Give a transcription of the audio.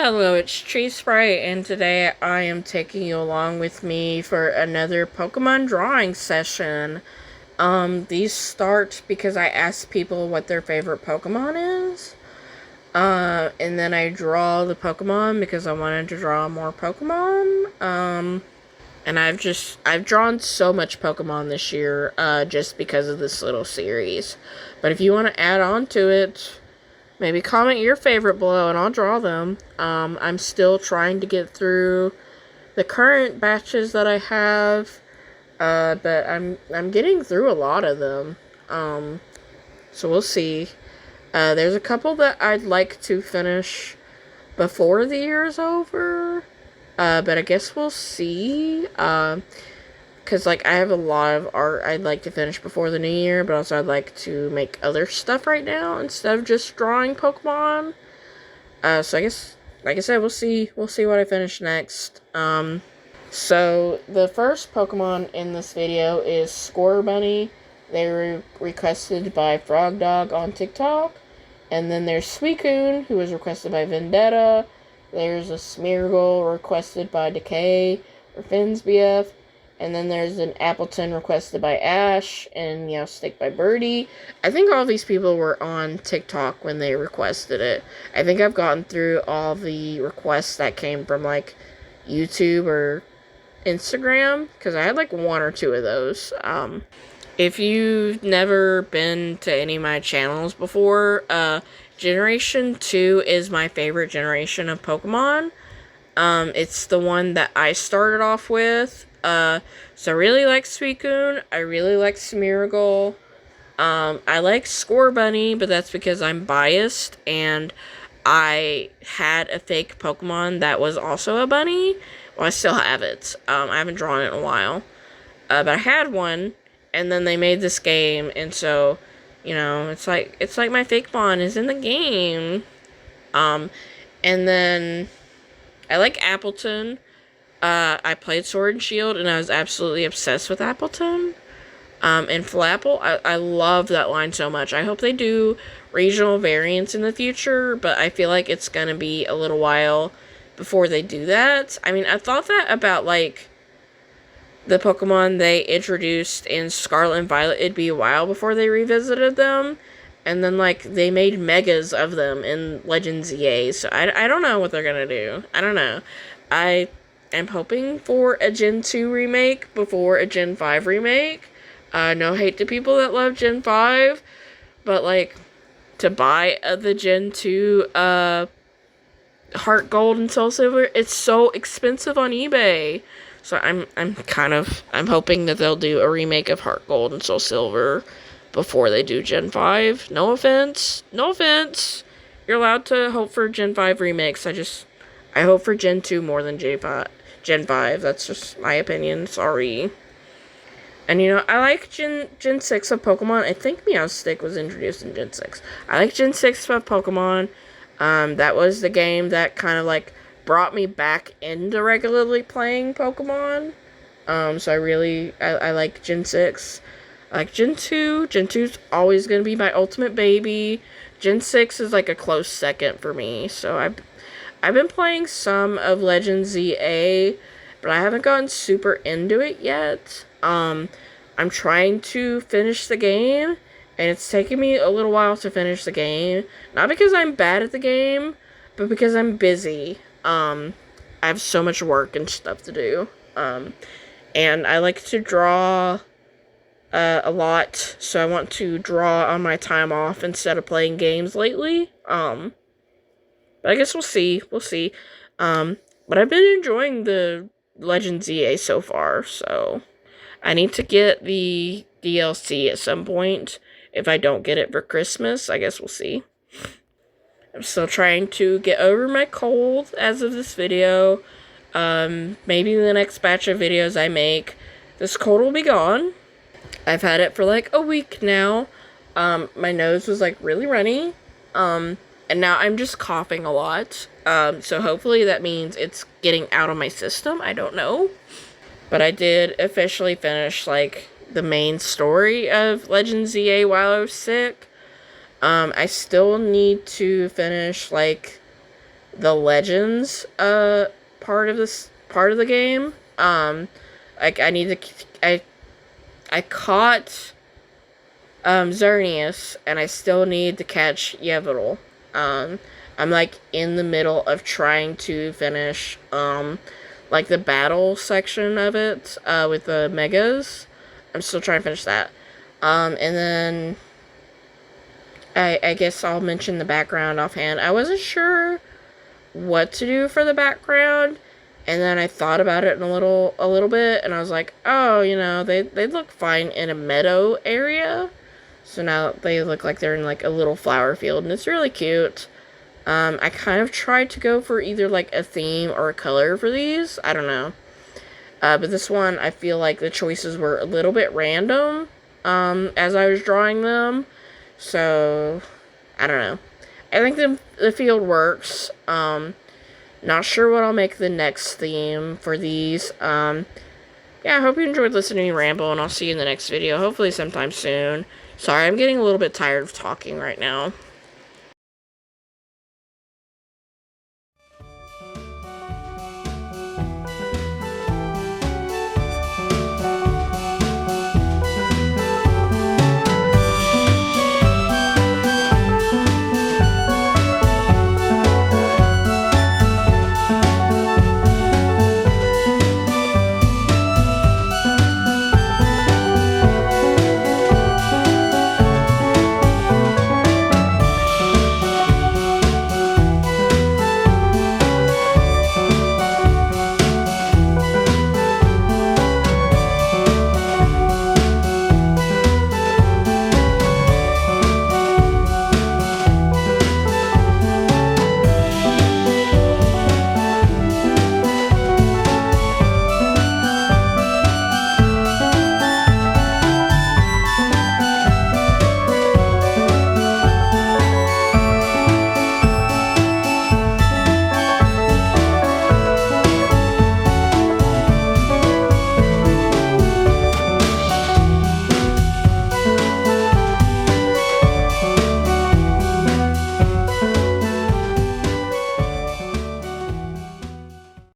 Hello, it's Tree Sprite, and today I am taking you along with me for another Pokemon drawing session. These start because I ask people what their favorite Pokemon is. And then I draw the Pokemon because I wanted to draw more Pokemon. And I've drawn so much Pokemon this year, just because of this little series. But if you want to add on to it, maybe comment your favorite below and I'll draw them. I'm still trying to get through the current batches that I have, but I'm getting through a lot of them. So we'll see. There's a couple that I'd like to finish before the year is over, but I guess we'll see. Because, I have a lot of art I'd like to finish before the new year, but also I'd like to make other stuff right now instead of just drawing Pokemon. So I guess, like I said, we'll see what I finish next. So the first Pokemon in this video is Scorbunny. They were requested by Frog Dog on TikTok. And then there's Suicune, who was requested by Vendetta. There's a Smeargle requested by Decay or Finsbf. And then there's an Appleton requested by Ash, and Stick by Birdie. I think all these people were on TikTok when they requested it. I think I've gotten through all the requests that came from, YouTube or Instagram, because I had, one or two of those. If you've never been to any of my channels before, Generation 2 is my favorite generation of Pokemon. It's the one that I started off with. So I really like Suicune. I really like Smeargle. I like Scorbunny, but that's because I'm biased, and I had a fake Pokemon that was also a bunny. Well, I still have it. I haven't drawn it in a while. But I had one, and then they made this game, and so, it's like my fake Pokemon is in the game. And then I like Appleton. I played Sword and Shield, and I was absolutely obsessed with Appleton. And Flapple, I love that line so much. I hope they do regional variants in the future, but I feel like it's gonna be a little while before they do that. I mean, I thought that about, the Pokemon they introduced in Scarlet and Violet. It'd be a while before they revisited them. And then, they made megas of them in Legends EA. So, I don't know what they're gonna do. I don't know. I'm hoping for a Gen 2 remake before a Gen 5 remake. No hate to people that love Gen 5, but, to buy the Gen 2, Heart Gold and Soul Silver, it's so expensive on eBay. So I'm hoping that they'll do a remake of Heart Gold and Soul Silver before they do Gen 5. No offense. You're allowed to hope for Gen 5 remakes. I hope for Gen 2 more than Gen 5. That's just my opinion. Sorry. And, I like Gen 6 of Pokemon. I think Meowstic was introduced in Gen 6. I like Gen 6 of Pokemon. That was the game that kind of, brought me back into regularly playing Pokemon. So I like Gen 6. I like Gen 2. Gen 2's always going to be my ultimate baby. Gen 6 is, a close second for me. So I've been playing some of Legends ZA, but I haven't gotten super into it yet. I'm trying to finish the game, and it's taking me a little while to finish the game. Not because I'm bad at the game, but because I'm busy. I have so much work and stuff to do. And I like to draw a lot, so I want to draw on my time off instead of playing games lately. But I guess we'll see. But I've been enjoying the Legends EA so far, so I need to get the DLC at some point. If I don't get it for Christmas, I guess we'll see. I'm still trying to get over my cold as of this video. Maybe the next batch of videos I make, this cold will be gone. I've had it for a week now. My nose was really runny. And now I'm just coughing a lot. So hopefully that means it's getting out of my system. I don't know. But I did officially finish, the main story of Legends ZA while I was sick. I still need to finish, the Legends part of the game. Like I need to I caught Xerneas, and I still need to catch Yevil. I'm like in the middle of trying to finish like the battle section of it with the megas. I'm still trying to finish that. And then I guess I'll mention the background offhand. I wasn't sure what to do for the background, and then I thought about it a little bit, and I was like, oh, they look fine in a meadow area. So now they look like they're in like a little flower field, and it's really cute. I kind of tried to go for either like a theme or a color for these. I don't know. But this one, I feel like the choices were a little bit random as I was drawing them. So, I don't know. I think the field works. Not sure what I'll make the next theme for these. Yeah, I hope you enjoyed listening to me ramble, and I'll see you in the next video, hopefully sometime soon. Sorry, I'm getting a little bit tired of talking right now.